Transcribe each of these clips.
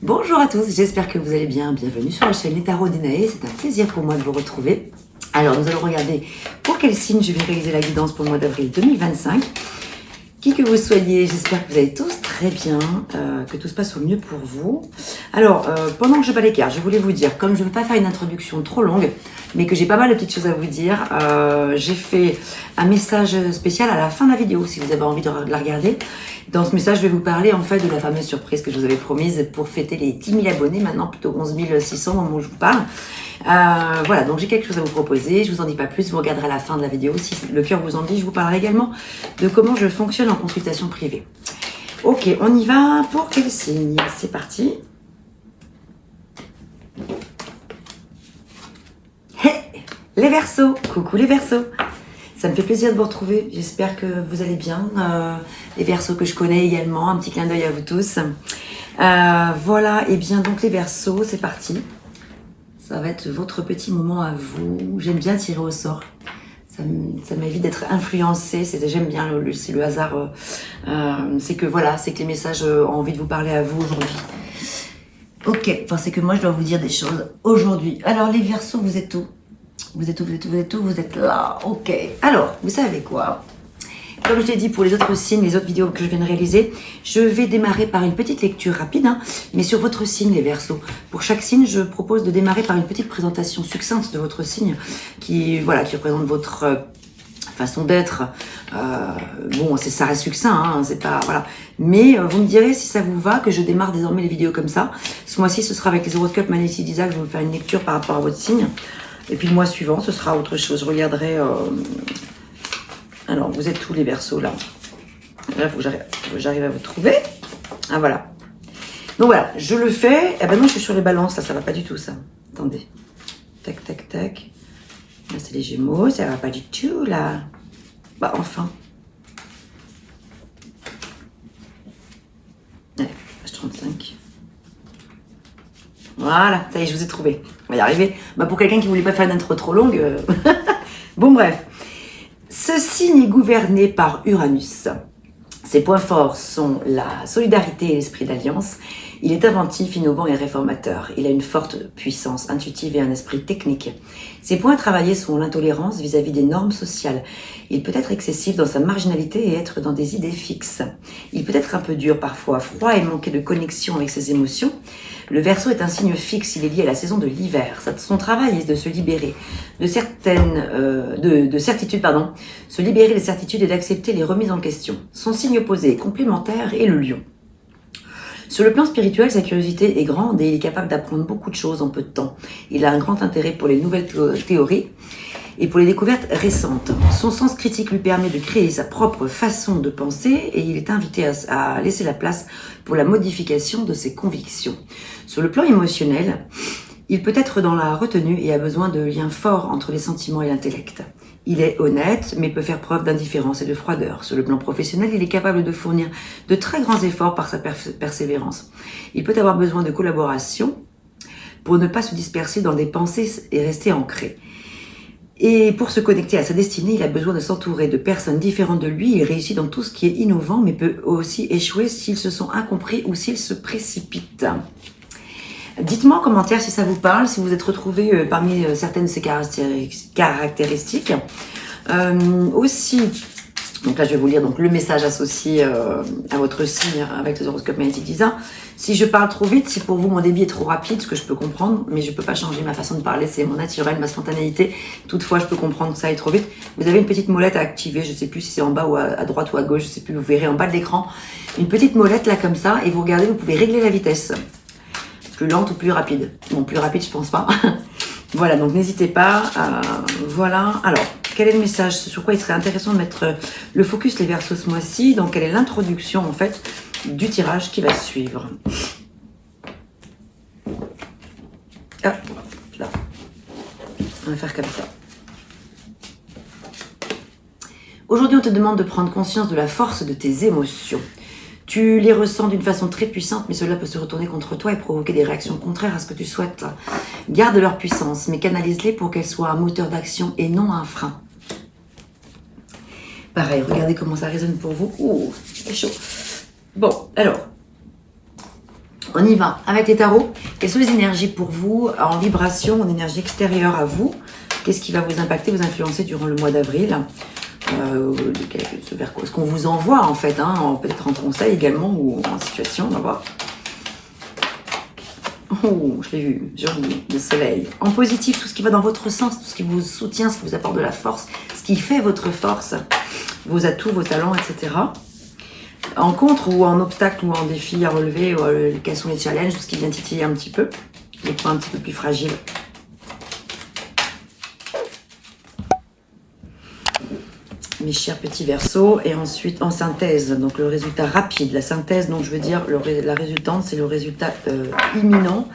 Bonjour à tous, j'espère que vous allez bien. Bienvenue sur la chaîne Les Tarots d'Inaé. C'est un plaisir pour moi de vous retrouver. Alors, nous allons regarder pour quel signe je vais réaliser la guidance pour le mois d'avril 2025. Qui que vous soyez, j'espère que vous allez tous très bien, que tout se passe au mieux pour vous. Alors, pendant que je bats les cartes, je voulais vous dire, comme je ne veux pas faire une introduction trop longue, mais que j'ai pas mal de petites choses à vous dire, j'ai fait un message spécial à la fin de la vidéo, si vous avez envie de la regarder. Dans ce message, je vais vous parler en fait de la fameuse surprise que je vous avais promise pour fêter les 10 000 abonnés, maintenant plutôt 11 600 au moment où je vous parle. Voilà, donc j'ai quelque chose à vous proposer, je vous en dis pas plus, vous regarderez à la fin de la vidéo. Si le cœur vous en dit, je vous parlerai également de comment je fonctionne en consultation privée. Ok, on y va pour quel signe? C'est parti. Hey, les Verseaux, coucou les Verseaux. Ça me fait plaisir de vous retrouver, j'espère que vous allez bien. Les Verseaux que je connais également, un petit clin d'œil à vous tous. Voilà, et bien donc les Verseaux, c'est parti. Ça va être votre petit moment à vous. J'aime bien tirer au sort. Ça m'évite d'être influencée. J'aime bien c'est le hasard. C'est que voilà, c'est que les messages ont envie de vous parler à vous aujourd'hui. Ok, enfin c'est que moi je dois vous dire des choses aujourd'hui. Alors les Verseaux, vous êtes où? Vous êtes où? Vous êtes où? Vous êtes où? Vous êtes là. Ok. Alors, vous savez quoi? Comme je l'ai dit pour les autres signes, les autres vidéos que je viens de réaliser, je vais démarrer par une petite lecture rapide, mais sur votre signe, les Verseaux. Pour chaque signe, je propose de démarrer par une petite présentation succincte de votre signe, qui représente votre façon d'être. Bon, ça reste succinct, c'est pas voilà. Mais vous me direz si ça vous va que je démarre désormais les vidéos comme ça. Ce mois-ci, ce sera avec les horoscopes Magnétique d'Isaac. Je vais vous faire une lecture par rapport à votre signe. Et puis le mois suivant, ce sera autre chose. Je regarderai. Alors, vous êtes tous les Verseaux là. Là, il faut que j'arrive à vous trouver. Ah, voilà. Donc voilà, je le fais. Eh ben non, je suis sur les balances, là, ça va pas du tout, ça. Attendez. Tac, tac, tac. Là, c'est les Gémeaux, ça va pas du tout, là. Bah, enfin. Allez, page 35. Voilà, ça y est, je vous ai trouvé. On va y arriver. Bah, pour quelqu'un qui voulait pas faire une intro trop longue. Bon, bref. Ce signe est gouverné par Uranus. Ses points forts sont la solidarité et l'esprit d'alliance. Il est inventif, innovant et réformateur. Il a une forte puissance intuitive et un esprit technique. Ses points à travailler sont l'intolérance vis-à-vis des normes sociales. Il peut être excessif dans sa marginalité et être dans des idées fixes. Il peut être un peu dur parfois, froid et manquer de connexion avec ses émotions. Le Verseau est un signe fixe, il est lié à la saison de l'hiver. Son travail est de se libérer de certitudes, se libérer des certitudes et d'accepter les remises en question. Son signe opposé et complémentaire est le Lion. Sur le plan spirituel, sa curiosité est grande et il est capable d'apprendre beaucoup de choses en peu de temps. Il a un grand intérêt pour les nouvelles théories et pour les découvertes récentes. Son sens critique lui permet de créer sa propre façon de penser et il est invité à laisser la place pour la modification de ses convictions. Sur le plan émotionnel, il peut être dans la retenue et a besoin de liens forts entre les sentiments et l'intellect. Il est honnête, mais peut faire preuve d'indifférence et de froideur. Sur le plan professionnel, il est capable de fournir de très grands efforts par sa persévérance. Il peut avoir besoin de collaboration pour ne pas se disperser dans des pensées et rester ancré. Et pour se connecter à sa destinée, il a besoin de s'entourer de personnes différentes de lui. Il réussit dans tout ce qui est innovant, mais peut aussi échouer s'ils se sont incompris ou s'ils se précipitent. Dites-moi en commentaire si ça vous parle, si vous êtes retrouvé parmi certaines de ces caractéristiques. Aussi, donc là je vais vous lire donc, le message associé à votre signe avec les horoscopes magnétiques d'Isa. Si je parle trop vite, si pour vous mon débit est trop rapide, ce que je peux comprendre, mais je peux pas changer ma façon de parler, c'est mon naturel, ma spontanéité. Toutefois, je peux comprendre que ça aille trop vite. Vous avez une petite molette à activer, je sais plus si c'est en bas ou à droite ou à gauche, je sais plus, vous verrez en bas de l'écran. Une petite molette là comme ça, et vous regardez, vous pouvez régler la vitesse. Plus lente ou plus rapide. Bon, plus rapide, je pense pas. Voilà, donc n'hésitez pas. Voilà. Alors, quel est le message? Sur quoi il serait intéressant de mettre le focus les Verseaux ce mois-ci? Donc, quelle est l'introduction, en fait, du tirage qui va suivre? Ah, là. On va faire comme ça. Aujourd'hui, on te demande de prendre conscience de la force de tes émotions. Tu les ressens d'une façon très puissante, mais cela peut se retourner contre toi et provoquer des réactions contraires à ce que tu souhaites. Garde leur puissance, mais canalise-les pour qu'elles soient un moteur d'action et non un frein. Pareil, regardez comment ça résonne pour vous. Ouh, c'est chaud. Bon, alors, On y va avec les tarots. Quelles sont les énergies pour vous en vibration, en énergie extérieure à vous? Qu'est-ce qui va vous impacter, vous influencer durant le mois d'avril? Vers quoi? Ce qu'on vous envoie en fait, hein, peut-être en conseil également ou en situation, on va voir. Oh, je l'ai vu, joli, le soleil. En positif, tout ce qui va dans votre sens, tout ce qui vous soutient, ce qui vous apporte de la force, ce qui fait votre force, vos atouts, vos talents, etc. En contre ou en obstacle ou en défi à relever, quels sont les challenges, tout ce qui vient titiller un petit peu, les points un petit peu plus fragiles. Mes chers petits Verseaux, et ensuite en synthèse, donc le résultat rapide, la synthèse, donc je veux dire la résultante, c'est le résultat imminent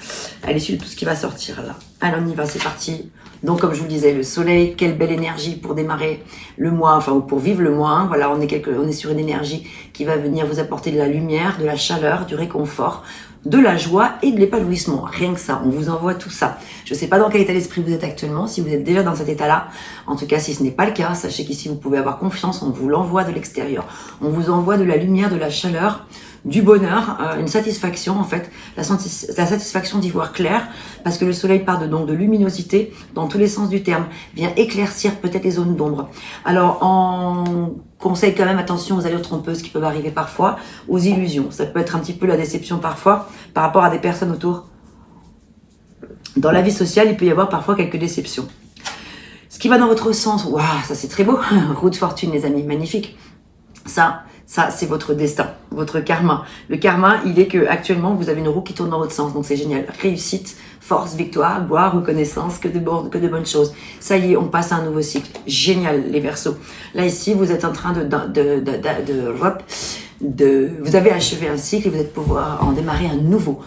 à l'issue de tout ce qui va sortir là. Alors on y va, c'est parti. Donc comme je vous le disais, le soleil, quelle belle énergie pour démarrer le mois, enfin pour vivre le mois, hein. Voilà, on est sur une énergie qui va venir vous apporter de la lumière, de la chaleur, du réconfort, de la joie et de l'épanouissement. Rien que ça, on vous envoie tout ça. Je ne sais pas dans quel état d'esprit vous êtes actuellement, si vous êtes déjà dans cet état-là. En tout cas, si ce n'est pas le cas, sachez qu'ici vous pouvez avoir confiance, on vous l'envoie de l'extérieur. On vous envoie de la lumière, de la chaleur, du bonheur, une satisfaction en fait, la satisfaction d'y voir clair, parce que le soleil part donc de luminosité dans tous les sens du terme, vient éclaircir peut-être les zones d'ombre. Alors on conseille quand même attention aux allures trompeuses qui peuvent arriver parfois, aux illusions. Ça peut être un petit peu la déception parfois par rapport à des personnes autour. Dans la vie sociale, il peut y avoir parfois quelques déceptions. Ce qui va dans votre sens, waouh, ça c'est très beau, roue de fortune les amis, magnifique. Ça, c'est votre destin, votre karma. Le karma, il est que actuellement vous avez une roue qui tourne dans votre sens, donc c'est génial. Réussite, force, victoire, gloire, reconnaissance, que de bonnes choses. Ça y est, on passe à un nouveau cycle. Génial, les Verseaux. Là, ici, vous êtes en train vous avez achevé un cycle et vous êtes pouvoir en démarrer un nouveau.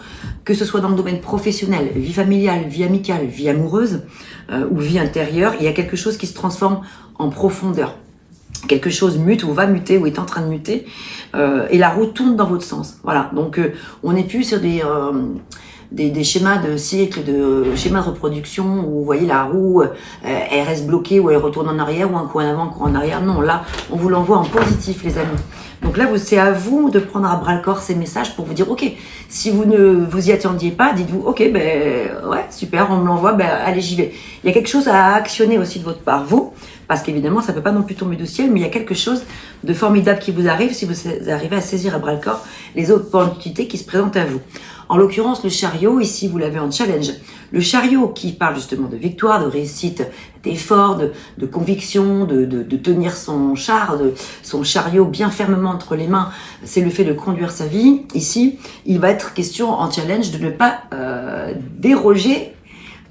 Que ce soit dans le domaine professionnel, vie familiale, vie amicale, vie amoureuse ou vie intérieure, il y a quelque chose qui se transforme en profondeur. Quelque chose mute ou va muter ou est en train de muter et la roue tourne dans votre sens. Voilà, donc on n'est plus sur des schémas de cycle, schémas de reproduction où vous voyez la roue, elle reste bloquée ou elle retourne en arrière ou un coup en avant, un coup en arrière. Non, là, on vous l'envoie en positif, les amis. Donc là, c'est à vous de prendre à bras le corps ces messages pour vous dire, ok, si vous ne vous y attendiez pas, dites-vous, ok, ouais, super, on me l'envoie, allez, j'y vais. Il y a quelque chose à actionner aussi de votre part, vous, parce qu'évidemment, ça peut pas non plus tomber du ciel, mais il y a quelque chose de formidable qui vous arrive si vous arrivez à saisir à bras le corps les opportunités qui se présentent à vous. En l'occurrence, le chariot, ici, vous l'avez en challenge. Le chariot qui parle justement de victoire, de réussite, d'effort, de conviction, de tenir son chariot bien fermement entre les mains, c'est le fait de conduire sa vie. Ici, il va être question en challenge de ne pas déroger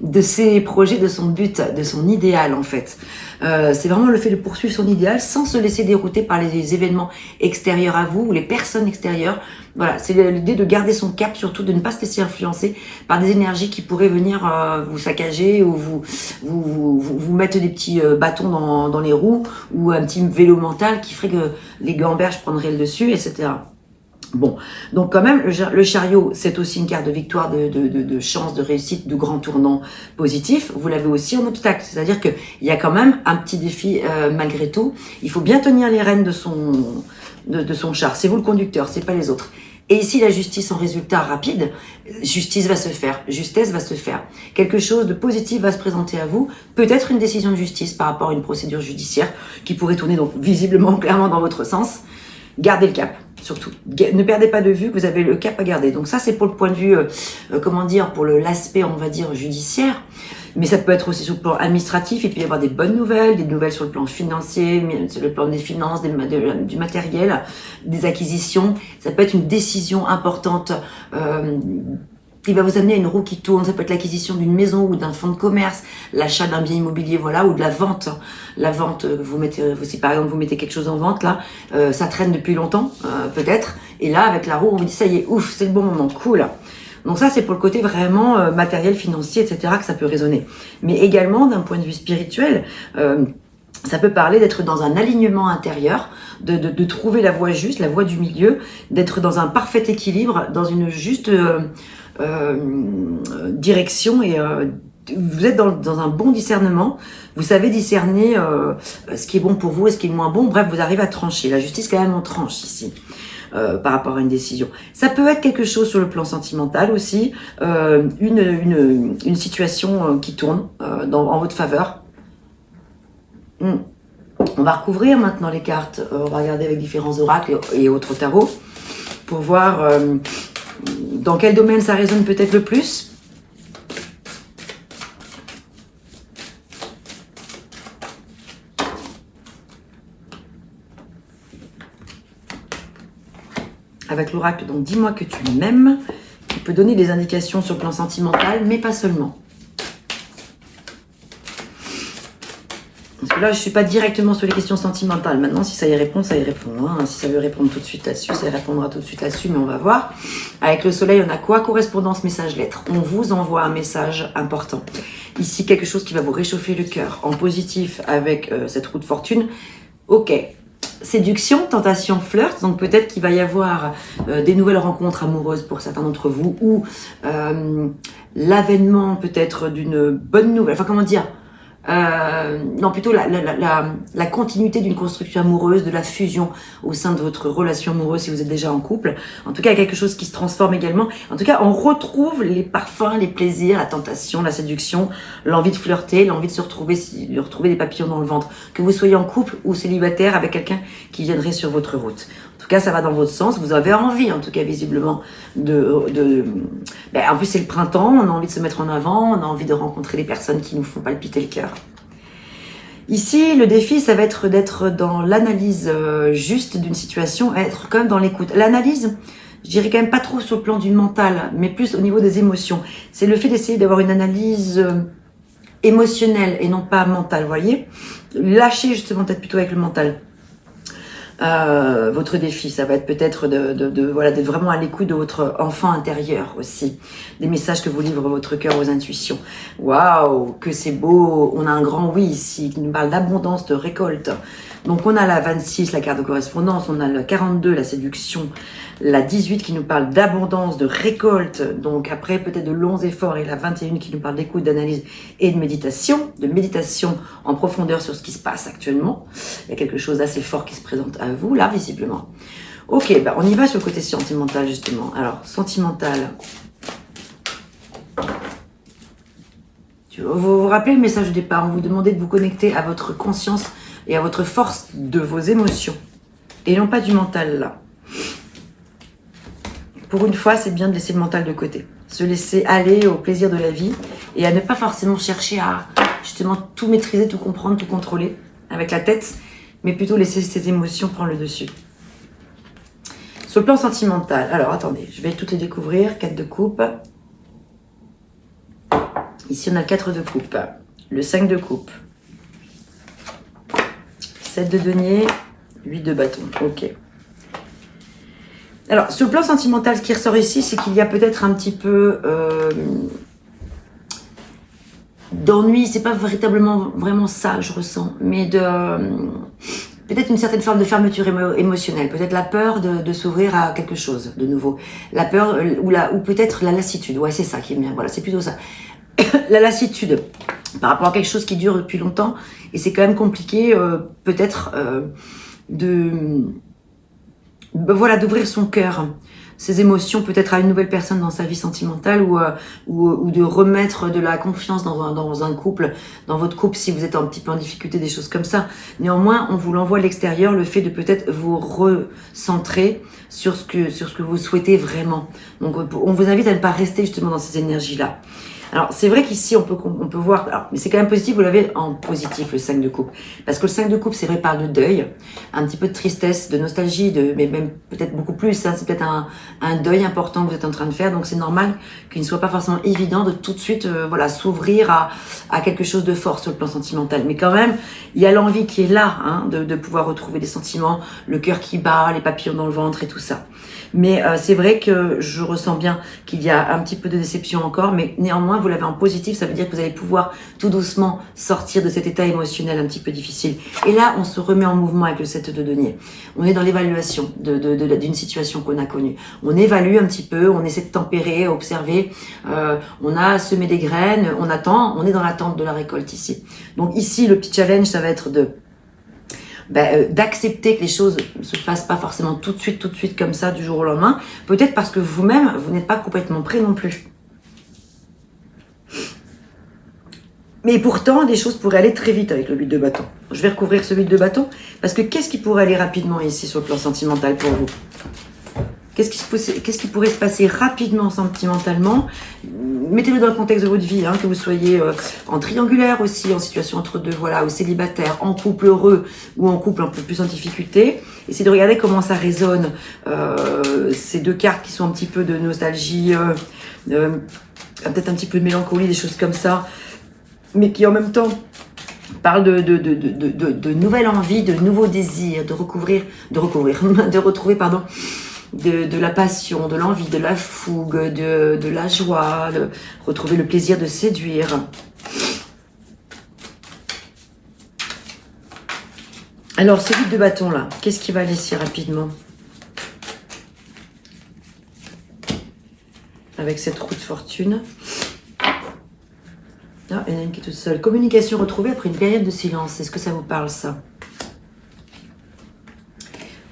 de ses projets, de son but, de son idéal en fait. C'est vraiment le fait de poursuivre son idéal sans se laisser dérouter par les événements extérieurs à vous ou les personnes extérieures. Voilà, c'est l'idée de garder son cap, surtout de ne pas se laisser influencer par des énergies qui pourraient venir vous saccager ou vous mettre des petits bâtons dans les roues ou un petit vélo mental qui ferait que les gamberges prendraient le dessus, etc. Bon, donc quand même, le chariot, c'est aussi une carte de victoire, de chance, de réussite, de grands tournants positifs. Vous l'avez aussi en obstacle, c'est-à-dire qu'il y a quand même un petit défi malgré tout. Il faut bien tenir les rênes de son char. C'est vous le conducteur, c'est pas les autres. Et ici, la justice en résultat rapide, justice va se faire, justesse va se faire. Quelque chose de positif va se présenter à vous, peut-être une décision de justice par rapport à une procédure judiciaire qui pourrait tourner donc visiblement, clairement dans votre sens. Gardez le cap. Surtout, ne perdez pas de vue que vous avez le cap à garder. Donc ça, c'est pour le point de vue, pour l'aspect, on va dire, judiciaire. Mais ça peut être aussi sur le plan administratif. Il peut y avoir des bonnes nouvelles, des nouvelles sur le plan financier, sur le plan des finances, du matériel, des acquisitions. Ça peut être une décision importante qui va vous amener à une roue qui tourne. Ça peut être l'acquisition d'une maison ou d'un fonds de commerce, l'achat d'un bien immobilier, voilà, ou de la vente. La vente, si par exemple vous mettez quelque chose en vente, là, ça traîne depuis longtemps, peut-être. Et là, avec la roue, on vous dit, ça y est, ouf, c'est le bon moment, cool. Donc ça, c'est pour le côté vraiment matériel, financier, etc., que ça peut résonner. Mais également, d'un point de vue spirituel, ça peut parler d'être dans un alignement intérieur, de trouver la voie juste, la voie du milieu, d'être dans un parfait équilibre, dans une juste direction et vous êtes dans un bon discernement. Vous savez discerner ce qui est bon pour vous et ce qui est moins bon. Bref, vous arrivez à trancher. La justice, quand même, on tranche ici. par rapport à une décision. Ça peut être quelque chose sur le plan sentimental aussi, une situation qui tourne en votre faveur. On va recouvrir maintenant les cartes, on va regarder avec différents oracles et autres tarots pour voir dans quel domaine ça résonne peut-être le plus. Avec l'oracle, donc dis-moi que tu m'aimes, qui peut donner des indications sur le plan sentimental, mais pas seulement. Parce que là, je ne suis pas directement sur les questions sentimentales. Maintenant, si ça y répond, ça y répond. Hein. Si ça veut répondre tout de suite là-dessus, ça y répondra tout de suite là-dessus, mais on va voir. Avec le soleil, on a quoi? Correspondance, message, lettre. On vous envoie un message important. Ici, quelque chose qui va vous réchauffer le cœur. En positif, avec cette roue de fortune. Ok. Séduction, tentation, flirt. Donc peut-être qu'il va y avoir des nouvelles rencontres amoureuses pour certains d'entre vous. Ou l'avènement peut-être d'une bonne nouvelle. Enfin, comment dire? Non, plutôt la continuité d'une construction amoureuse, de la fusion au sein de votre relation amoureuse si vous êtes déjà en couple. En tout cas, il y a quelque chose qui se transforme également. En tout cas, on retrouve les parfums, les plaisirs, la tentation, la séduction, l'envie de flirter, l'envie de de retrouver des papillons dans le ventre. Que vous soyez en couple ou célibataire avec quelqu'un qui viendrait sur votre route. En tout cas, ça va dans votre sens. Vous avez envie, en tout cas, visiblement, en plus, c'est le printemps. On a envie de se mettre en avant. On a envie de rencontrer des personnes qui nous font palpiter le cœur. Ici, le défi, ça va être d'être dans l'analyse juste d'une situation, être quand même dans l'écoute. L'analyse, je dirais quand même pas trop sur le plan du mental, mais plus au niveau des émotions. C'est le fait d'essayer d'avoir une analyse émotionnelle et non pas mentale, vous voyez. Lâcher justement peut-être plutôt avec le mental. Votre défi, ça va être peut-être d'être vraiment à l'écoute de votre enfant intérieur aussi. Des messages que vous livre votre cœur, vos intuitions. Waouh, que c'est beau. On a un grand oui ici qui nous parle d'abondance, de récolte. Donc on a la 26, la carte de correspondance, on a la 42, la séduction, la 18 qui nous parle d'abondance, de récolte, donc après peut-être de longs efforts, et la 21 qui nous parle d'écoute, d'analyse et de méditation en profondeur sur ce qui se passe actuellement. Il y a quelque chose d'assez fort qui se présente à vous, là, visiblement. Ok, on y va sur le côté sentimental, justement. Alors, sentimental. Vous vous rappelez le message de départ, on vous demandait de vous connecter à votre conscience et à votre force de vos émotions, et non pas du mental, là. Pour une fois, c'est bien de laisser le mental de côté. Se laisser aller au plaisir de la vie et à ne pas forcément chercher à justement tout maîtriser, tout comprendre, tout contrôler avec la tête, mais plutôt laisser ses émotions prendre le dessus. Sur le plan sentimental, alors attendez, je vais toutes les découvrir. 4 de coupe. Ici, on a le 4 de coupe, le 5 de coupe, 7 de denier, 8 de bâton. Ok. Alors, sur le plan sentimental, ce qui ressort ici, c'est qu'il y a peut-être un petit peu d'ennui. C'est pas véritablement vraiment ça, je ressens, mais peut-être une certaine forme de fermeture émotionnelle. Peut-être la peur de s'ouvrir à quelque chose de nouveau. La peur ou peut-être la lassitude. Ouais, c'est ça qui est bien. Voilà, c'est plutôt ça. La lassitude par rapport à quelque chose qui dure depuis longtemps, et c'est quand même compliqué, peut-être d'ouvrir son cœur, ses émotions peut-être à une nouvelle personne dans sa vie sentimentale, ou de remettre de la confiance dans un couple, dans votre couple si vous êtes un petit peu en difficulté, des choses comme ça. Néanmoins, on vous l'envoie à l'extérieur, le fait de peut-être vous recentrer sur ce que vous souhaitez vraiment. Donc on vous invite à ne pas rester justement dans ces énergies-là. Alors, c'est vrai qu'ici, on peut voir, mais c'est quand même positif, vous l'avez en positif, le 5 de coupe. Parce que le 5 de coupe, c'est vrai, parle de deuil, un petit peu de tristesse, de nostalgie, mais même peut-être beaucoup plus, hein, c'est peut-être un deuil important que vous êtes en train de faire, donc c'est normal qu'il ne soit pas forcément évident de tout de suite, s'ouvrir à quelque chose de fort sur le plan sentimental. Mais quand même, il y a l'envie qui est là, hein, de pouvoir retrouver des sentiments, le cœur qui bat, les papillons dans le ventre et tout ça. Mais c'est vrai que je ressens bien qu'il y a un petit peu de déception encore, mais néanmoins, vous l'avez en positif, ça veut dire que vous allez pouvoir tout doucement sortir de cet état émotionnel un petit peu difficile. Et là, on se remet en mouvement avec le 7 de denier. On est dans l'évaluation d'une situation qu'on a connue. On évalue un petit peu, on essaie de tempérer, observer, on a semé des graines, on attend, on est dans l'attente de la récolte ici. Donc ici, le petit challenge, ça va être de d'accepter que les choses ne se fassent pas forcément tout de suite comme ça, du jour au lendemain. Peut-être parce que vous-même, vous n'êtes pas complètement prêt non plus. Mais pourtant, les choses pourraient aller très vite avec le 8 de bâton. Je vais recouvrir ce 8 de bâton, parce que qu'est-ce qui pourrait aller rapidement ici sur le plan sentimental pour vous? Qu'est-ce qui pourrait se passer rapidement sentimentalement? Mettez-le dans le contexte de votre vie, que vous soyez en triangulaire aussi, en situation entre deux, voilà, ou célibataire, en couple heureux ou en couple un peu plus en difficulté. Essayez de regarder comment ça résonne, ces deux cartes qui sont un petit peu de nostalgie, peut-être un petit peu de mélancolie, des choses comme ça, mais qui en même temps parlent de nouvelles envies, de nouveaux désirs, de retrouver, pardon, de la passion, de l'envie, de la fougue, de la joie, de retrouver le plaisir de séduire. Alors, ce 8 de bâton là, qu'est-ce qui va aller si rapidement? Avec cette roue de fortune. Ah, il y en a une qui est toute seule. Communication retrouvée après une période de silence. Est-ce que ça vous parle, ça?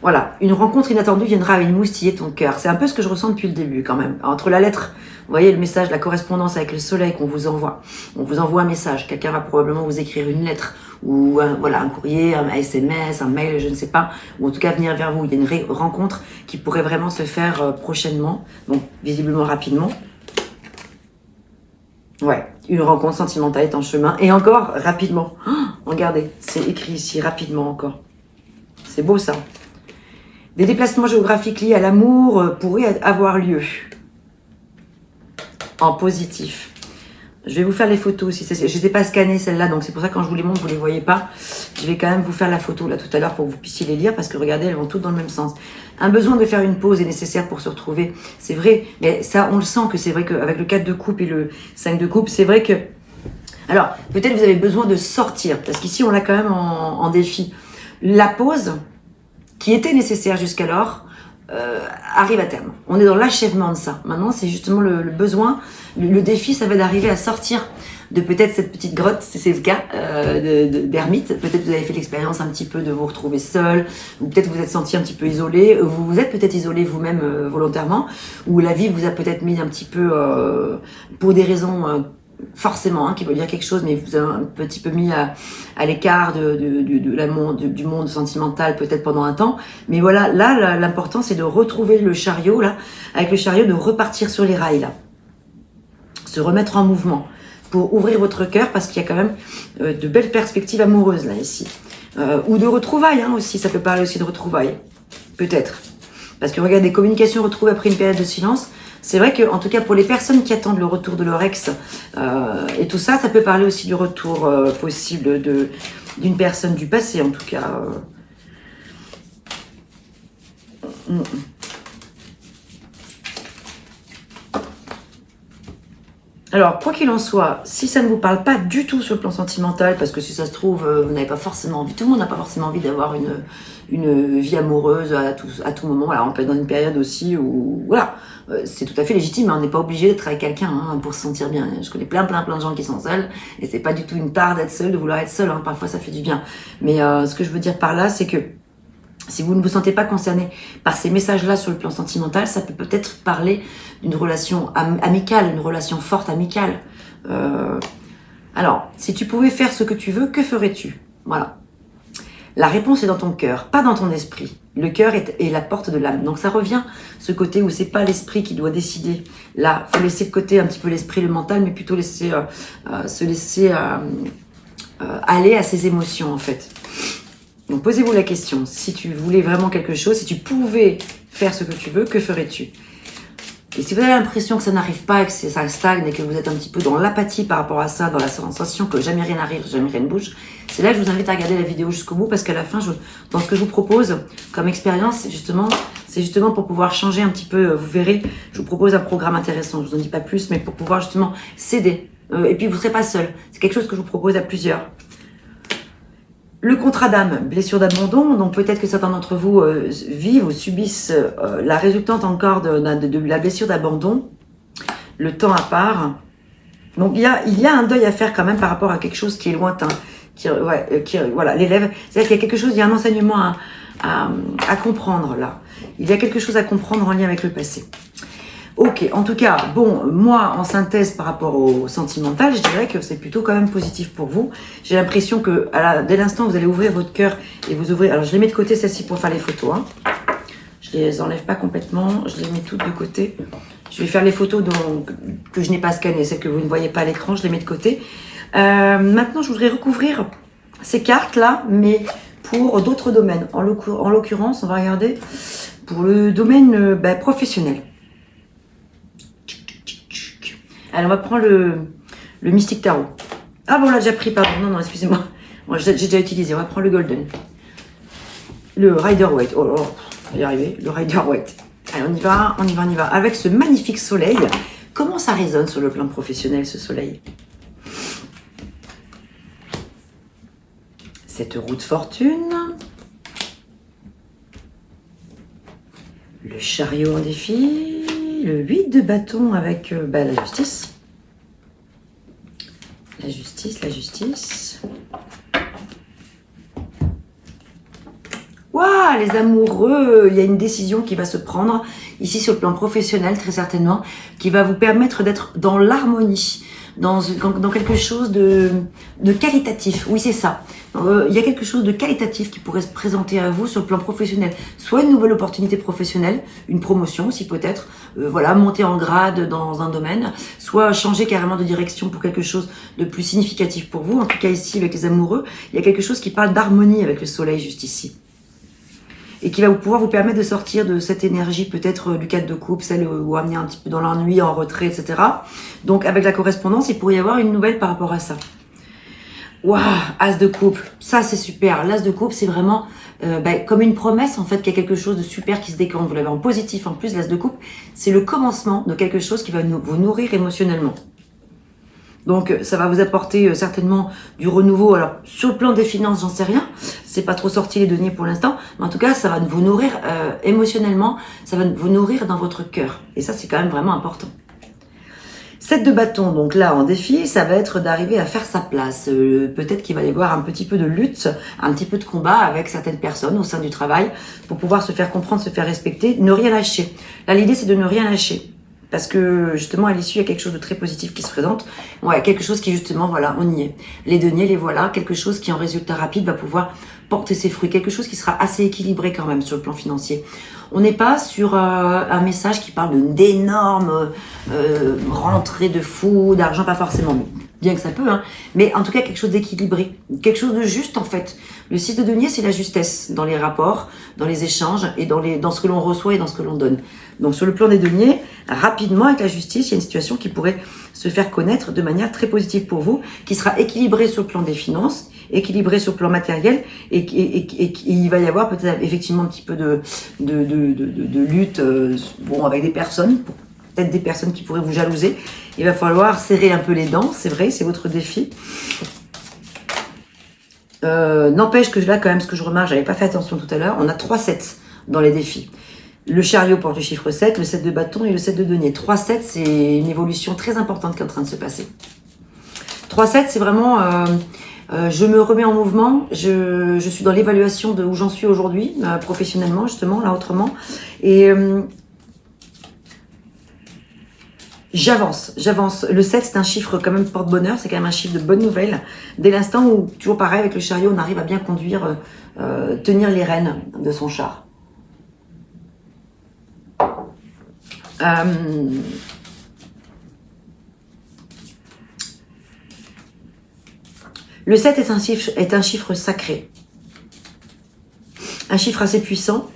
Voilà, une rencontre inattendue viendra moustiller ton cœur. C'est un peu ce que je ressens depuis le début quand même. Entre la lettre, vous voyez le message, la correspondance avec le soleil qu'on vous envoie. On vous envoie un message. Quelqu'un va probablement vous écrire une lettre ou un courrier, un SMS, un mail, je ne sais pas. Ou en tout cas venir vers vous. Il y a une rencontre qui pourrait vraiment se faire prochainement. Donc visiblement rapidement. Ouais, une rencontre sentimentale est en chemin. Et encore rapidement. Oh, regardez, c'est écrit ici, rapidement encore. C'est beau ça. Des déplacements géographiques liés à l'amour pourraient avoir lieu. En positif. Je vais vous faire les photos aussi. Je ne les ai pas scannées celles-là, donc c'est pour ça que quand je vous les montre, vous ne les voyez pas. Je vais quand même vous faire la photo là tout à l'heure pour que vous puissiez les lire, parce que regardez, elles vont toutes dans le même sens. Un besoin de faire une pause est nécessaire pour se retrouver. C'est vrai, mais ça, on le sent que c'est vrai qu'avec le 4 de coupe et le 5 de coupe, c'est vrai que... Alors, peut-être vous avez besoin de sortir, parce qu'ici, on l'a quand même en défi. La pause, qui était nécessaire jusqu'alors, arrive à terme. On est dans l'achèvement de ça. Maintenant, c'est justement le besoin, le défi, ça va d'arriver à sortir de peut-être cette petite grotte, si c'est le cas, d'ermite. Peut-être vous avez fait l'expérience un petit peu de vous retrouver seul, ou peut-être vous êtes senti un petit peu isolé, vous vous êtes peut-être isolé vous-même volontairement, ou la vie vous a peut-être mis un petit peu, pour des raisons... forcément, qui veut dire quelque chose, mais vous avez un petit peu mis à l'écart du monde sentimental peut-être pendant un temps. Mais voilà, là, l'important c'est de retrouver le chariot, là, avec le chariot, de repartir sur les rails, là. Se remettre en mouvement pour ouvrir votre cœur, parce qu'il y a quand même de belles perspectives amoureuses, là, ici. Ou de retrouvailles, aussi, ça peut parler aussi de retrouvailles, peut-être. Parce que regardez, communication retrouvée après une période de silence. C'est vrai que, en tout cas, pour les personnes qui attendent le retour de leur ex et tout ça, ça peut parler aussi du retour possible d'une personne du passé, en tout cas. Alors, quoi qu'il en soit, si ça ne vous parle pas du tout sur le plan sentimental, parce que si ça se trouve, vous n'avez pas forcément envie, tout le monde n'a pas forcément envie d'avoir une vie amoureuse à tout moment. Voilà, on peut être dans une période aussi où, voilà, c'est tout à fait légitime, on n'est pas obligé d'être avec quelqu'un pour se sentir bien. Je connais plein de gens qui sont seuls, et c'est pas du tout une tare d'être seul, de vouloir être seul, parfois ça fait du bien. Mais ce que je veux dire par là, c'est que si vous ne vous sentez pas concerné par ces messages-là sur le plan sentimental, ça peut peut-être parler d'une relation amicale, une relation forte amicale. Alors, si tu pouvais faire ce que tu veux, que ferais-tu? Voilà. La réponse est dans ton cœur, pas dans ton esprit. Le cœur est la porte de l'âme. Donc ça revient, ce côté où c'est pas l'esprit qui doit décider. Là, faut laisser de côté un petit peu l'esprit, le mental, mais plutôt se laisser aller à ses émotions, en fait. Donc posez-vous la question, si tu voulais vraiment quelque chose, si tu pouvais faire ce que tu veux, que ferais-tu? Et si vous avez l'impression que ça n'arrive pas, que ça stagne et que vous êtes un petit peu dans l'apathie par rapport à ça, dans la sensation que jamais rien n'arrive, jamais rien ne bouge, c'est là que je vous invite à regarder la vidéo jusqu'au bout, parce qu'à la fin, dans ce que je vous propose comme expérience, c'est justement pour pouvoir changer un petit peu, vous verrez, je vous propose un programme intéressant, je vous en dis pas plus, mais pour pouvoir justement s'aider. Et puis vous ne serez pas seul, c'est quelque chose que je vous propose à plusieurs. Le contrat d'âme, blessure d'abandon, donc peut-être que certains d'entre vous vivent ou subissent la résultante encore de la blessure d'abandon, le temps à part. Donc il y a un deuil à faire quand même par rapport à quelque chose qui est lointain, voilà, l'élève. C'est-à-dire qu'il y a quelque chose, il y a un enseignement à comprendre là. Il y a quelque chose à comprendre en lien avec le passé. Ok, en tout cas, bon, moi, en synthèse par rapport au sentimental, je dirais que c'est plutôt quand même positif pour vous. J'ai l'impression que dès l'instant, vous allez ouvrir votre cœur et vous ouvrez. Alors, je les mets de côté, celles-ci, pour faire les photos. Hein. Je les enlève pas complètement, je les mets toutes de côté. Je vais faire les photos que je n'ai pas scannées, celles que vous ne voyez pas à l'écran, je les mets de côté. Maintenant, je voudrais recouvrir ces cartes-là, mais pour d'autres domaines. En l'occurrence, on va regarder pour le domaine professionnel. Alors, on va prendre le Mystic Tarot. Ah bon, on l'a déjà pris, pardon. Non, excusez-moi. Bon, j'ai déjà utilisé. On va prendre le Golden. Le Rider Waite. Oh, je vais y arriver. Le Rider Waite. Allez, on y va. Avec ce magnifique soleil, comment ça résonne sur le plan professionnel, ce soleil? Cette roue de fortune. Le chariot en défi. Le 8 de bâton avec la justice. La justice. Waouh, les amoureux, il y a une décision qui va se prendre ici sur le plan professionnel, très certainement, qui va vous permettre d'être dans l'harmonie, dans quelque chose de qualitatif. Oui, c'est ça. Il y a quelque chose de qualitatif qui pourrait se présenter à vous sur le plan professionnel. Soit une nouvelle opportunité professionnelle, une promotion aussi peut-être, monter en grade dans un domaine, soit changer carrément de direction pour quelque chose de plus significatif pour vous. En tout cas ici, avec les amoureux, il y a quelque chose qui parle d'harmonie avec le soleil juste ici. Et qui va pouvoir vous permettre de sortir de cette énergie peut-être du 4 de coupe, celle où amener un petit peu dans l'ennui, en retrait, etc. Donc avec la correspondance, il pourrait y avoir une nouvelle par rapport à ça. Waouh, As de coupe, ça c'est super. L'As de coupe, c'est vraiment comme une promesse en fait qu'il y a quelque chose de super qui se décante. Vous l'avez en positif en plus, l'As de coupe, c'est le commencement de quelque chose qui va vous nourrir émotionnellement. Donc ça va vous apporter certainement du renouveau. Alors sur le plan des finances, j'en sais rien. C'est pas trop sorti les deniers pour l'instant, mais en tout cas ça va vous nourrir émotionnellement, ça va vous nourrir dans votre cœur. Et ça c'est quand même vraiment important. 7 de bâton, donc là en défi, ça va être d'arriver à faire sa place. Peut-être qu'il va y avoir un petit peu de lutte, un petit peu de combat avec certaines personnes au sein du travail pour pouvoir se faire comprendre, se faire respecter, ne rien lâcher. Là l'idée c'est de ne rien lâcher. Parce que justement à l'issue il y a quelque chose de très positif qui se présente. Ouais, quelque chose qui justement, voilà, on y est. Les deniers, les voilà, quelque chose qui en résultat rapide va pouvoir porter ses fruits. Quelque chose qui sera assez équilibré quand même sur le plan financier. On n'est pas sur un message qui parle d'énormes rentrées de fou, d'argent, pas forcément, bien que ça peut, hein, mais en tout cas quelque chose d'équilibré, quelque chose de juste en fait. Le 6 de denier, c'est la justesse dans les rapports, dans les échanges et dans ce que l'on reçoit et dans ce que l'on donne. Donc sur le plan des deniers, rapidement avec la justice, il y a une situation qui pourrait se faire connaître de manière très positive pour vous, qui sera équilibrée sur le plan des finances, équilibrée sur le plan matériel, et il va y avoir peut-être effectivement un petit peu de lutte, avec des personnes, peut-être des personnes qui pourraient vous jalouser. Il va falloir serrer un peu les dents, c'est vrai, c'est votre défi. N'empêche que là, quand même, ce que je remarque, j'avais pas fait attention tout à l'heure, on a 3 sets dans les défis. Le chariot porte le chiffre 7, le 7 de bâton et le 7 de denier. 3-7, c'est une évolution très importante qui est en train de se passer. 3-7, c'est vraiment... je me remets en mouvement, je suis dans l'évaluation de où j'en suis aujourd'hui, professionnellement, justement, là, autrement. Et j'avance. Le 7, c'est un chiffre quand même porte-bonheur, c'est quand même un chiffre de bonne nouvelle. Dès l'instant où, toujours pareil, avec le chariot, on arrive à bien conduire, tenir les rênes de son char. Le 7 est un chiffre sacré. Un chiffre assez puissant.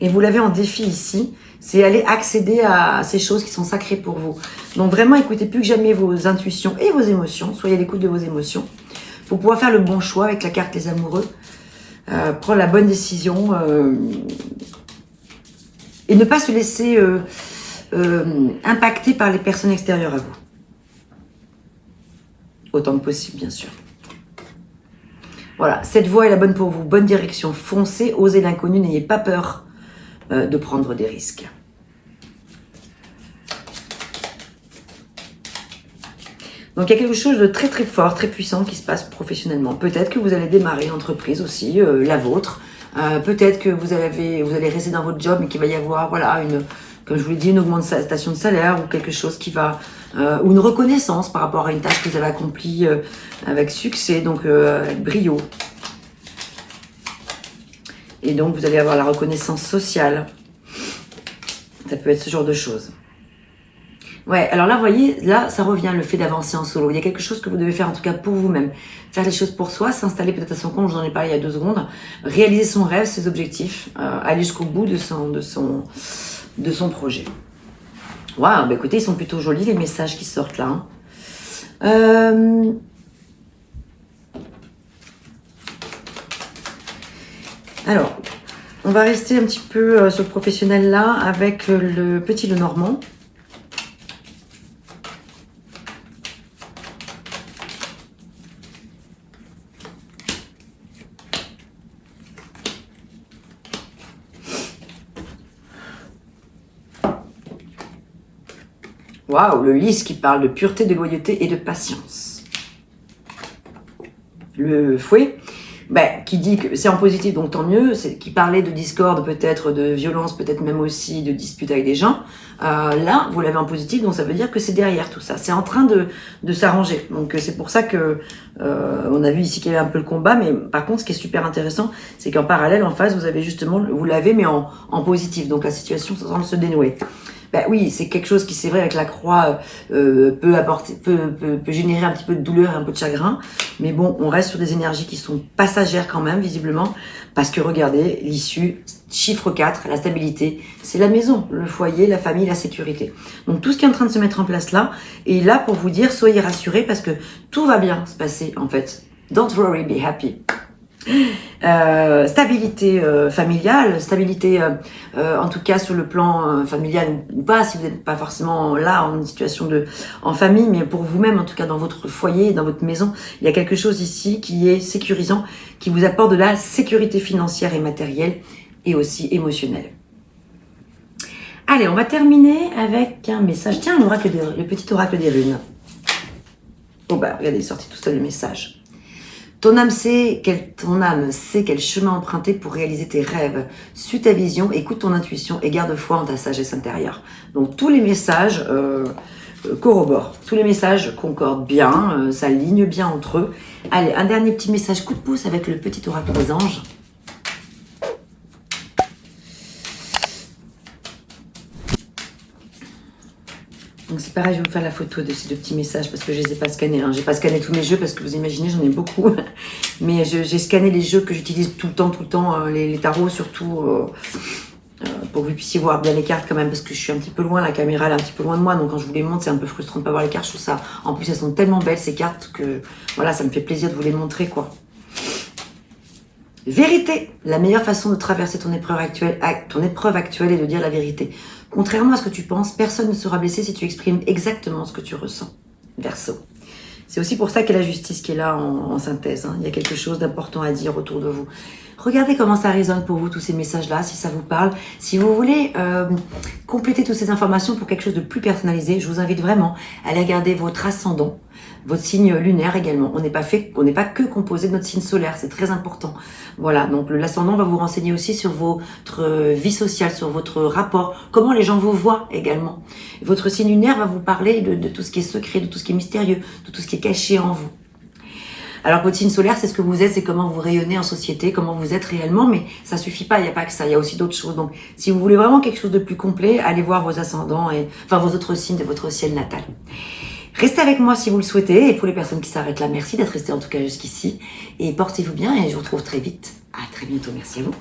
Et vous l'avez en défi ici. C'est aller accéder à ces choses qui sont sacrées pour vous. Donc vraiment, écoutez plus que jamais vos intuitions et vos émotions. Soyez à l'écoute de vos émotions. Pour pouvoir faire le bon choix avec la carte Les Amoureux. Prendre la bonne décision. Et ne pas se laisser... impacté par les personnes extérieures à vous. Autant que possible, bien sûr. Voilà, cette voie est la bonne pour vous. Bonne direction, foncez, osez l'inconnu, n'ayez pas peur de prendre des risques. Donc il y a quelque chose de très très fort, très puissant qui se passe professionnellement. Peut-être que vous allez démarrer une entreprise aussi, la vôtre. Peut-être que vous allez rester dans votre job, mais qu'il va y avoir, voilà, comme je vous l'ai dit, une augmentation de salaire ou quelque chose qui va, ou une reconnaissance par rapport à une tâche que vous avez accomplie avec succès, donc avec brio. Et donc vous allez avoir la reconnaissance sociale. Ça peut être ce genre de choses. Ouais, alors là, vous voyez, là, ça revient, le fait d'avancer en solo. Il y a quelque chose que vous devez faire, en tout cas pour vous-même. Faire les choses pour soi, s'installer peut-être à son compte, je vous en ai parlé il y a 2 secondes. Réaliser son rêve, ses objectifs, aller jusqu'au bout de son projet. Waouh, bah écoutez, ils sont plutôt jolis, les messages qui sortent là. Alors, on va rester un petit peu sur le professionnel là, avec le petit Lenormand. Waouh, le lys qui parle de pureté, de loyauté et de patience. Le fouet, qui dit que c'est en positif, donc tant mieux, qui parlait de discorde, peut-être de violence, peut-être même aussi de dispute avec des gens. Là, vous l'avez en positif, donc ça veut dire que c'est derrière tout ça. C'est en train de s'arranger. Donc c'est pour ça que on a vu ici qu'il y avait un peu le combat, mais par contre, ce qui est super intéressant, c'est qu'en parallèle, en face, vous avez justement, vous l'avez, mais en positif. Donc la situation semble se dénouer. Oui, c'est quelque chose qui, c'est vrai, avec la croix, peut générer un petit peu de douleur et un peu de chagrin. Mais bon, on reste sur des énergies qui sont passagères quand même, visiblement. Parce que regardez, l'issue, chiffre 4, la stabilité, c'est la maison, le foyer, la famille, la sécurité. Donc tout ce qui est en train de se mettre en place là, est là pour vous dire, soyez rassurés parce que tout va bien se passer en fait. Don't worry, be happy. Stabilité familiale, stabilité en tout cas sur le plan familial ou pas, si vous n'êtes pas forcément là en situation en famille, mais pour vous-même en tout cas dans votre foyer, dans votre maison, il y a quelque chose ici qui est sécurisant, qui vous apporte de la sécurité financière et matérielle et aussi émotionnelle. Allez, on va terminer avec un message. Tiens, le petit oracle des runes. Oh regardez, il est sorti tout seul le message. Ton âme sait quel chemin emprunter pour réaliser tes rêves. Suis ta vision, écoute ton intuition et garde foi en ta sagesse intérieure. Donc tous les messages corroborent, tous les messages concordent bien, ça ligne bien entre eux. Allez, un dernier petit message coup de pouce avec le petit oracle des anges. Donc c'est pareil, je vais vous faire la photo de ces 2 petits messages parce que je les ai pas scannés. J'ai pas scanné tous mes jeux parce que vous imaginez, j'en ai beaucoup. Mais j'ai scanné les jeux que j'utilise tout le temps, les tarots surtout, pour que vous puissiez voir bien les cartes quand même, parce que je suis un petit peu loin, la caméra elle est un petit peu loin de moi, donc quand je vous les montre, c'est un peu frustrant de pas voir les cartes. Je trouve ça, en plus elles sont tellement belles ces cartes que voilà, ça me fait plaisir de vous les montrer quoi. Vérité, la meilleure façon de traverser ton épreuve actuelle est de dire la vérité. Contrairement à ce que tu penses, personne ne sera blessé si tu exprimes exactement ce que tu ressens. Verseau. C'est aussi pour ça qu'il y a la justice qui est là en synthèse. Il y a quelque chose d'important à dire autour de vous. Regardez comment ça résonne pour vous, tous ces messages-là, si ça vous parle. Si vous voulez compléter toutes ces informations pour quelque chose de plus personnalisé, je vous invite vraiment à aller regarder votre ascendant, votre signe lunaire également. On n'est pas que composé de notre signe solaire, c'est très important. Voilà, donc l'ascendant va vous renseigner aussi sur votre vie sociale, sur votre rapport, comment les gens vous voient également. Votre signe lunaire va vous parler de tout ce qui est secret, de tout ce qui est mystérieux, de tout ce qui est caché en vous. Alors votre signe solaire, c'est ce que vous êtes, c'est comment vous rayonnez en société, comment vous êtes réellement, mais ça suffit pas, il n'y a pas que ça, il y a aussi d'autres choses. Donc si vous voulez vraiment quelque chose de plus complet, allez voir vos ascendants, vos autres signes de votre ciel natal. Restez avec moi si vous le souhaitez, et pour les personnes qui s'arrêtent là, merci d'être restés en tout cas jusqu'ici, et portez-vous bien, et je vous retrouve très vite. À très bientôt, merci à vous.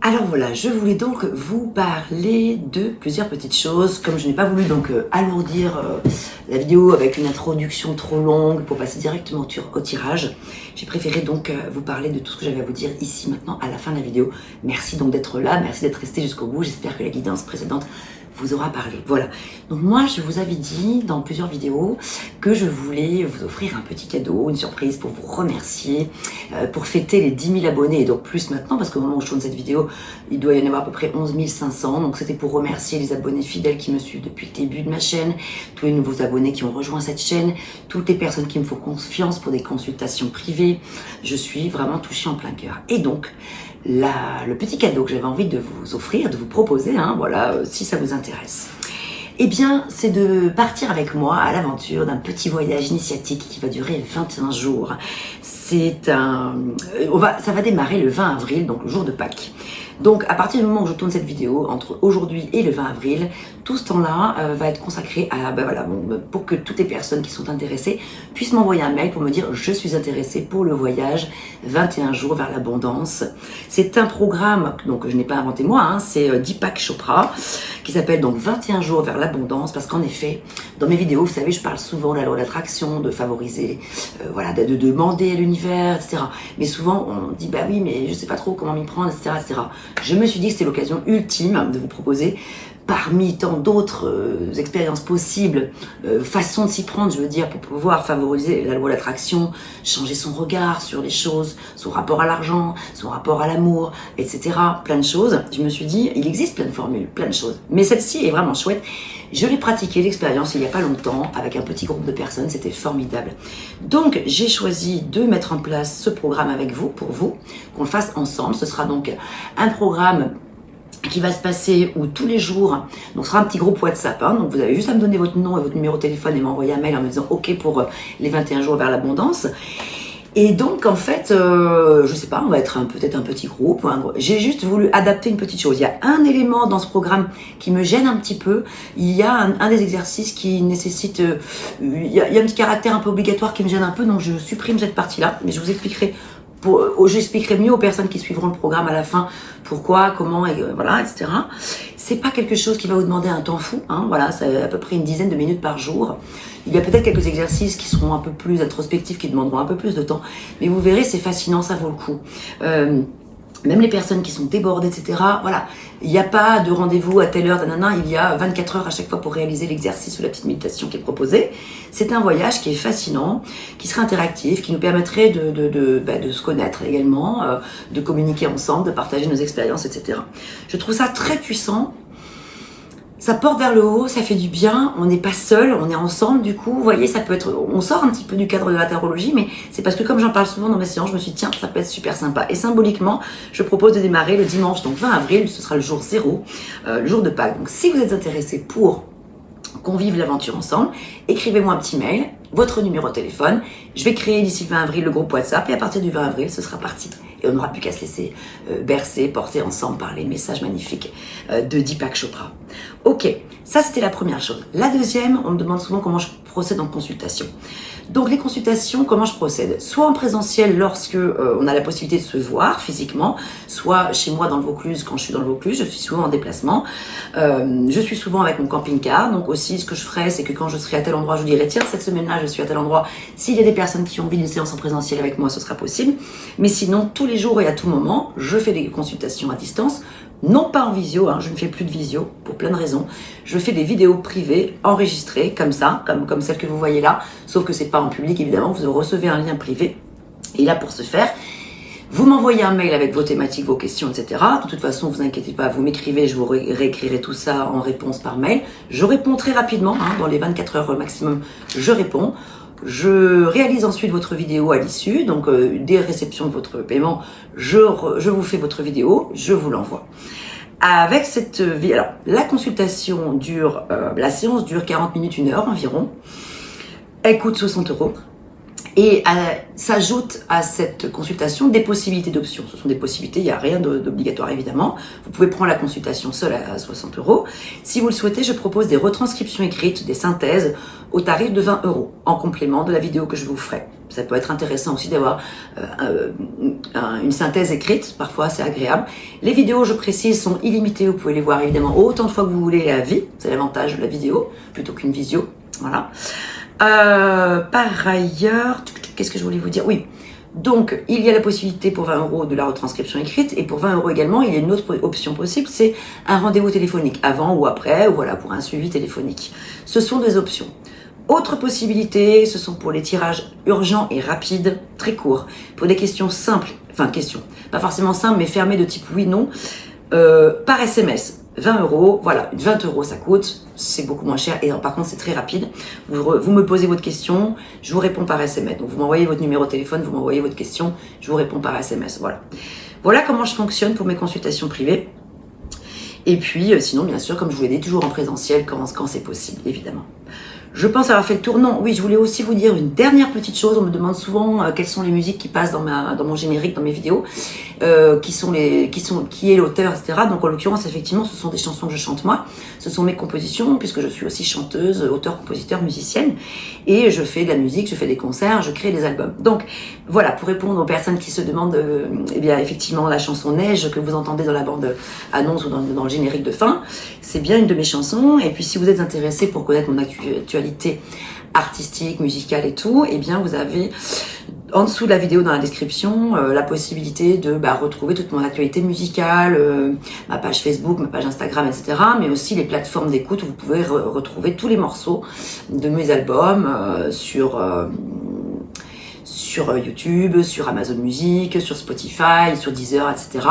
Alors voilà, je voulais donc vous parler de plusieurs petites choses. Comme je n'ai pas voulu donc alourdir la vidéo avec une introduction trop longue pour passer directement au tirage, j'ai préféré donc vous parler de tout ce que j'avais à vous dire ici maintenant à la fin de la vidéo. Merci donc d'être là, merci d'être resté jusqu'au bout. J'espère que la guidance précédente vous aura parlé. Voilà. Donc moi, je vous avais dit dans plusieurs vidéos que je voulais vous offrir un petit cadeau, une surprise pour vous remercier, pour fêter les 10 000 abonnés, et donc plus maintenant, parce qu'au moment où je tourne cette vidéo, il doit y en avoir à peu près 11 500. Donc c'était pour remercier les abonnés fidèles qui me suivent depuis le début de ma chaîne, tous les nouveaux abonnés qui ont rejoint cette chaîne, toutes les personnes qui me font confiance pour des consultations privées. Je suis vraiment touchée en plein cœur. Et donc, le petit cadeau que j'avais envie de vous offrir, de vous proposer, voilà, si ça vous intéresse, eh bien, c'est de partir avec moi à l'aventure d'un petit voyage initiatique qui va durer 21 jours. Ça va démarrer le 20 avril, donc le jour de Pâques. Donc, à partir du moment où je tourne cette vidéo, entre aujourd'hui et le 20 avril, tout ce temps-là va être consacré à, pour que toutes les personnes qui sont intéressées puissent m'envoyer un mail pour me dire « Je suis intéressée pour le voyage 21 jours vers l'abondance ». C'est un programme donc, que je n'ai pas inventé moi, c'est Deepak Chopra, qui s'appelle donc 21 jours vers l'abondance, parce qu'en effet, dans mes vidéos, vous savez, je parle souvent de la loi d'attraction, de favoriser, de demander à l'univers, etc. Mais souvent, on dit « Bah oui, mais je sais pas trop comment m'y prendre, etc. etc. » Je me suis dit que c'était l'occasion ultime de vous proposer, parmi tant d'autres expériences possibles, façons de s'y prendre, je veux dire, pour pouvoir favoriser la loi d'attraction, changer son regard sur les choses, son rapport à l'argent, son rapport à l'amour, etc. Plein de choses. Je me suis dit, il existe plein de formules, plein de choses. Mais celle-ci est vraiment chouette. Je l'ai pratiqué, l'expérience, il n'y a pas longtemps, avec un petit groupe de personnes, c'était formidable. Donc, j'ai choisi de mettre en place ce programme avec vous, pour vous, qu'on le fasse ensemble. Ce sera donc un programme qui va se passer où tous les jours, donc ce sera un petit groupe WhatsApp, donc vous avez juste à me donner votre nom et votre numéro de téléphone et m'envoyer un mail en me disant OK pour les 21 jours vers l'abondance. Et donc en fait, je sais pas, on va être peut-être un petit groupe. J'ai juste voulu adapter une petite chose. Il y a un élément dans ce programme qui me gêne un petit peu. Il y a un des exercices qui nécessite, il y a un petit caractère un peu obligatoire qui me gêne un peu, donc je supprime cette partie-là, mais je vous expliquerai. J'expliquerai mieux aux personnes qui suivront le programme à la fin pourquoi, comment, et voilà, etc. C'est pas quelque chose qui va vous demander un temps fou, voilà, c'est à peu près une dizaine de minutes par jour. Il y a peut-être quelques exercices qui seront un peu plus introspectifs, qui demanderont un peu plus de temps, mais vous verrez, c'est fascinant, ça vaut le coup. Même les personnes qui sont débordées, etc. Voilà, il n'y a pas de rendez-vous à telle heure, il y a 24 heures à chaque fois pour réaliser l'exercice ou la petite méditation qui est proposée. C'est un voyage qui est fascinant, qui sera interactif, qui nous permettrait de se connaître également, de communiquer ensemble, de partager nos expériences, etc. Je trouve ça très puissant. Ça porte vers le haut, ça fait du bien, on n'est pas seul, on est ensemble, du coup, vous voyez, ça peut être, on sort un petit peu du cadre de la tarologie, mais c'est parce que comme j'en parle souvent dans mes séances, je me suis dit, tiens, ça peut être super sympa. Et symboliquement, je propose de démarrer le dimanche, donc 20 avril, ce sera le jour 0, le jour de Pâques. Donc si vous êtes intéressé pour qu'on vive l'aventure ensemble, écrivez-moi un petit mail, votre numéro de téléphone, je vais créer d'ici le 20 avril le groupe WhatsApp, et à partir du 20 avril, ce sera parti. Et on n'aura plus qu'à se laisser bercer, porter ensemble par les messages magnifiques de Deepak Chopra. Ok, ça c'était la première chose. La deuxième, on me demande souvent comment je procède en consultation. Donc les consultations, comment je procède? Soit en présentiel lorsque on a la possibilité de se voir physiquement, soit chez moi dans le Vaucluse quand je suis dans le Vaucluse, je suis souvent en déplacement. Je suis souvent avec mon camping-car, donc aussi ce que je ferai, c'est que quand je serai à tel endroit, je vous dirai tiens, cette semaine-là, je suis à tel endroit. S'il y a des personnes qui ont envie d'une séance en présentiel avec moi, ce sera possible. Mais sinon, tous les jours et à tout moment, je fais des consultations à distance. Non pas en visio, je ne fais plus de visio pour plein de raisons. Je fais des vidéos privées enregistrées comme ça, comme celle que vous voyez là, sauf que c'est pas en public évidemment, vous recevez un lien privé. Et là pour ce faire, vous m'envoyez un mail avec vos thématiques, vos questions, etc. De toute façon, vous inquiétez pas, vous m'écrivez, je vous réécrirai tout ça en réponse par mail. Je réponds très rapidement, dans les 24 heures maximum, je réponds. Je réalise ensuite votre vidéo à l'issue, donc dès réception de votre paiement, je vous fais votre vidéo, je vous l'envoie. Avec cette alors la consultation dure, la séance dure 40 minutes, 1 heure environ. Elle coûte 60 €. Et s'ajoute à cette consultation des possibilités d'options. Ce sont des possibilités, il n'y a rien d'obligatoire évidemment. Vous pouvez prendre la consultation seule à 60 €. Si vous le souhaitez, je propose des retranscriptions écrites, des synthèses au tarif de 20 € en complément de la vidéo que je vous ferai. Ça peut être intéressant aussi d'avoir une synthèse écrite, parfois c'est agréable. Les vidéos, je précise, sont illimitées, vous pouvez les voir évidemment autant de fois que vous voulez à vie, c'est l'avantage de la vidéo, plutôt qu'une visio, voilà. Par ailleurs, qu'est-ce que je voulais vous dire? Oui, Donc, il y a la possibilité pour 20 € de la retranscription écrite, et pour 20 € également, il y a une autre option possible, c'est un rendez-vous téléphonique, avant ou après, ou voilà, pour un suivi téléphonique. Ce sont des options. Autre possibilité, ce sont pour les tirages urgents et rapides, très courts, pour des questions simples, pas forcément simples, mais fermées de type oui-non, par SMS. 20 €, voilà, 20 € ça coûte, c'est beaucoup moins cher, et par contre c'est très rapide. Vous me posez votre question, je vous réponds par SMS. Donc vous m'envoyez votre numéro de téléphone, vous m'envoyez votre question, je vous réponds par SMS, voilà. Voilà comment je fonctionne pour mes consultations privées. Et puis sinon, bien sûr, comme je vous l'ai dit, toujours en présentiel quand c'est possible, évidemment. Je pense avoir fait le tour. Non, oui, je voulais aussi vous dire une dernière petite chose. On me demande souvent quelles sont les musiques qui passent dans mon générique, dans mes vidéos, qui est l'auteur, etc. Donc en l'occurrence, effectivement, ce sont des chansons que je chante moi. Ce sont mes compositions, puisque je suis aussi chanteuse, auteure, compositeur, musicienne, et je fais de la musique, je fais des concerts, je crée des albums. Donc voilà, pour répondre aux personnes qui se demandent, eh bien effectivement, la chanson Neige que vous entendez dans la bande annonce ou dans le générique de fin, c'est bien une de mes chansons. Et puis si vous êtes intéressé pour connaître mon actualité artistique, musicale et tout, eh bien vous avez en dessous de la vidéo dans la description la possibilité de retrouver toute mon actualité musicale, ma page Facebook, ma page Instagram, etc. Mais aussi les plateformes d'écoute où vous pouvez retrouver tous les morceaux de mes albums sur YouTube, sur Amazon Music, sur Spotify, sur Deezer, etc.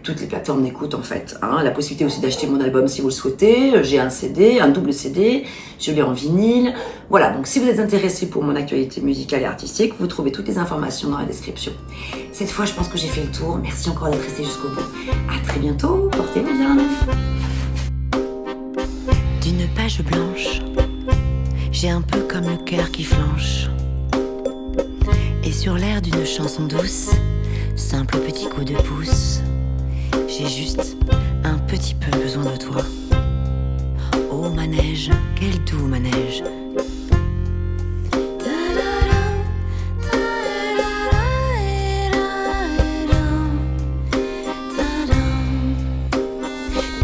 Toutes les plateformes d'écoute en fait. La possibilité aussi d'acheter mon album si vous le souhaitez. J'ai un CD, un double CD, je l'ai en vinyle. Voilà, donc si vous êtes intéressé pour mon actualité musicale et artistique, vous trouvez toutes les informations dans la description. Cette fois, je pense que j'ai fait le tour. Merci encore d'être resté jusqu'au bout. À très bientôt, portez-vous bien. D'une page blanche, j'ai un peu comme le cœur qui flanche. Et sur l'air d'une chanson douce, simple petit coup de pouce, j'ai juste un petit peu besoin de toi. Oh manège, quel doux manège.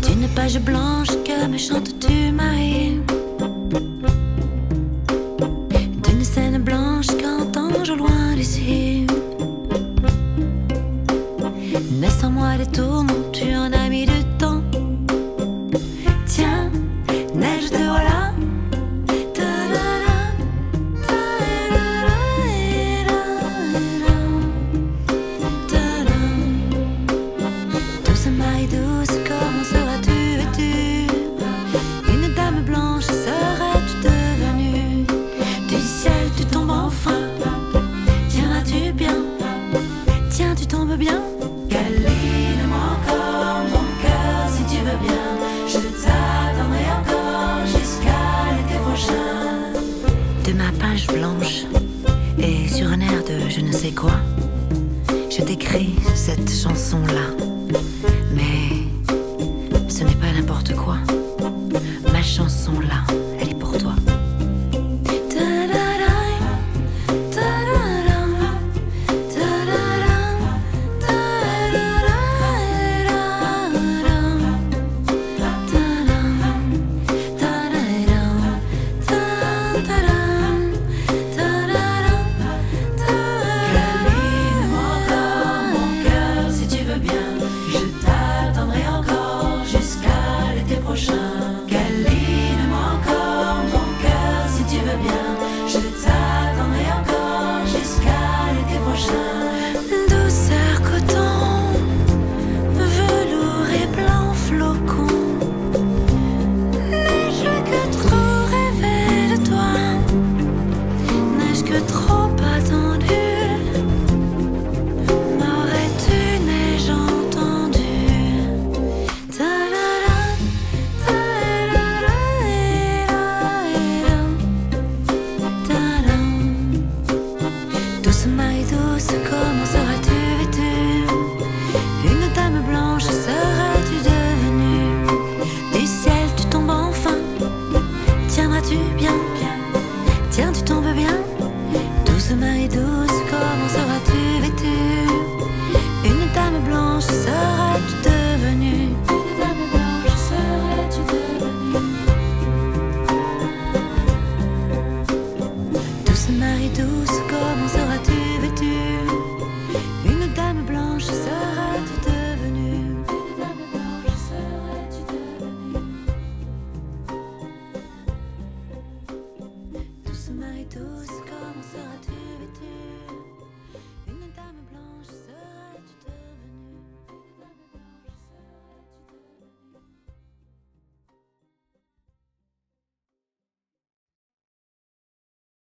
D'une page blanche que me chantes-tu Marie, d'une scène blanche qu'entends-je au loin d'ici. Naissent en moi des tourments, tu en as mis du temps. Tiens, neige te voilà. Douce Marie douce, comment seras-tu vêtue? Une dame blanche serais-tu devenue? Du ciel tu tombes enfin. Tiens, vas-tu bien? Tiens, tu tombes bien? Câline-moi encore mon cœur si tu veux bien. Je t'attendrai encore jusqu'à l'été prochain. De ma page blanche et sur un air de je ne sais quoi, je t'écris cette chanson-là.